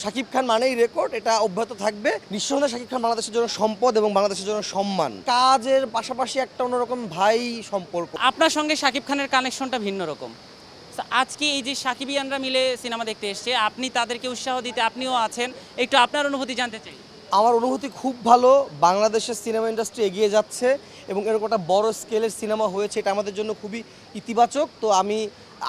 শাকিব খান মানেই রেকর্ড, এটা অব্যাহত থাকবে। নিঃসন্দেহে শাকিব খান বাংলাদেশের জন্য সম্পদ এবং বাংলাদেশের জন্য সম্মান। কাজের পাশাপাশি একটা অন্যরকম ভাই সম্পর্ক। আপনার সঙ্গে শাকিব খানের কানেকশনটা ভিন্ন রকম। তো আজকে এই যে সাকিবিয়ানরা মিলে সিনেমা দেখতে এসছে, আপনি তাদেরকে উৎসাহ দিতে আপনিও আছেন, একটু আপনার অনুভূতি জানতে চাই। আমার অনুভূতি খুব ভালো। বাংলাদেশের সিনেমা ইন্ডাস্ট্রি এগিয়ে যাচ্ছে এবং এরকম একটা বড় স্কেলের সিনেমা হয়েছে, এটা আমাদের জন্য খুবই ইতিবাচক। তো আমি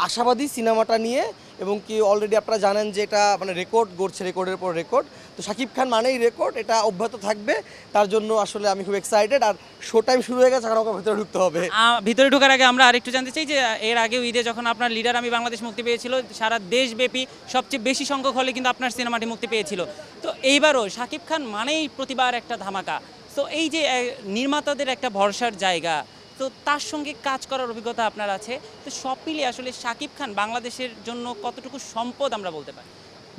আশাবাদী সিনেমাটা নিয়ে, এবং কি অলরেডি আপনারা জানেন যে এটা মানে রেকর্ড গড়ছে, রেকর্ডের পর রেকর্ড। তো শাকিব খান মানেই রেকর্ড, এটা অব্যাহত থাকবে। তার জন্য আসলে আমি খুব এক্সাইটেড। আর শো টাইম শুরু হয়ে গেছে, এখন আমাকে ভেতরে ঢুকতে হবে। ভিতরে ঢোকার আগে আমরা আরেকটু জানতে চাই যে এর আগে ঈদে যখন আপনার লিডার আমি বাংলাদেশ মুক্তি পেয়েছিল, সারা দেশব্যাপী সবচেয়ে বেশি সংখ্যক হলে কিন্তু আপনার সিনেমাটি মুক্তি পেয়েছিল। তো এইবারও শাকিব খান মানেই প্রতিবার একটা ধামাকা। তো এই যে নির্মাতাদের একটা ভরসার জায়গা, তো তার সঙ্গে কাজ করার অভিজ্ঞতা আপনার আছে। তো সব মিলিয়ে আসলে শাকিব খান বাংলাদেশের জন্য কতটুকু সম্পদ আমরা বলতে পারি?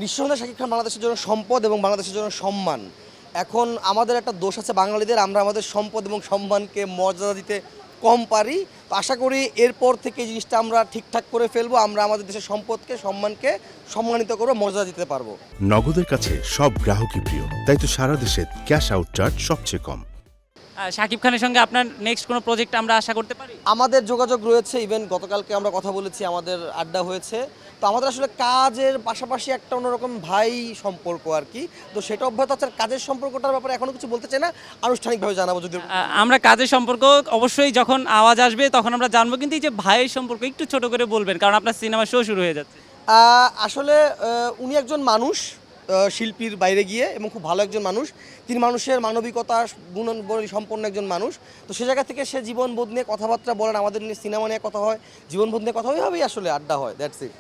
নিঃসন্দেহে শাকিব খান বাংলাদেশের জন্য সম্পদ এবং বাংলাদেশের জন্য সম্মান। এখন আমাদের একটা দোষ আছে বাঙালিদের, আমরা আমাদের সম্পদ এবং সম্মানকে মর্যাদা দিতে কম পারি। তো আশা করি এরপর থেকে এই জিনিসটা আমরা ঠিকঠাক করে ফেলবো। আমরা আমাদের দেশের সম্পদকে, সম্মানকে সম্মানিত করবো, মর্যাদা দিতে পারবো। নগদের কাছে সব গ্রাহকই প্রিয়, তাই তো সারা দেশে ক্যাশ আউট চার্জ সবচেয়ে কম। শাকিব খানের সঙ্গে আপনার নেক্সট কোনো প্রজেক্ট আমরা আশা করতে পারি? আমাদের যোগাযোগ রয়েছে, ইভেন গতকালকে আমরা কথা বলেছি, আমাদের আড্ডা হয়েছে। তো আমাদের আসলে কাজের পাশাপাশি একটা অন্যরকম ভাই সম্পর্ক আর কি। তো সেটা অব্যাহত আছে। আর কাজের সম্পর্কটার ব্যাপারে এখনো কিছু বলতে চাই না, আনুষ্ঠানিকভাবে জানাবো যদি। আমরা কাজের সম্পর্ক অবশ্যই যখন আওয়াজ আসবে তখন আমরা জানবো, কিন্তু এই যে ভাইয়ের সম্পর্ক একটু ছোট করে বলবেন, কারণ আপনার সিনেমা শো শুরু হয়ে যাচ্ছে। আসলে উনি একজন মানুষ, শিল্পীর বাইরে গিয়ে, এবং খুব ভালো একজন মানুষ। তিনি মানুষের মানবিকতা গুণাবলী সম্পন্ন একজন মানুষ। তো সে জায়গা থেকে সে জীবনবোধ নিয়ে কথাবার্তা বলেন, আমাদের নিয়ে সিনেমা নিয়ে কথা হয়, জীবনবোধ নিয়ে কথা হয়, আসলে আড্ডা হয়। That's it.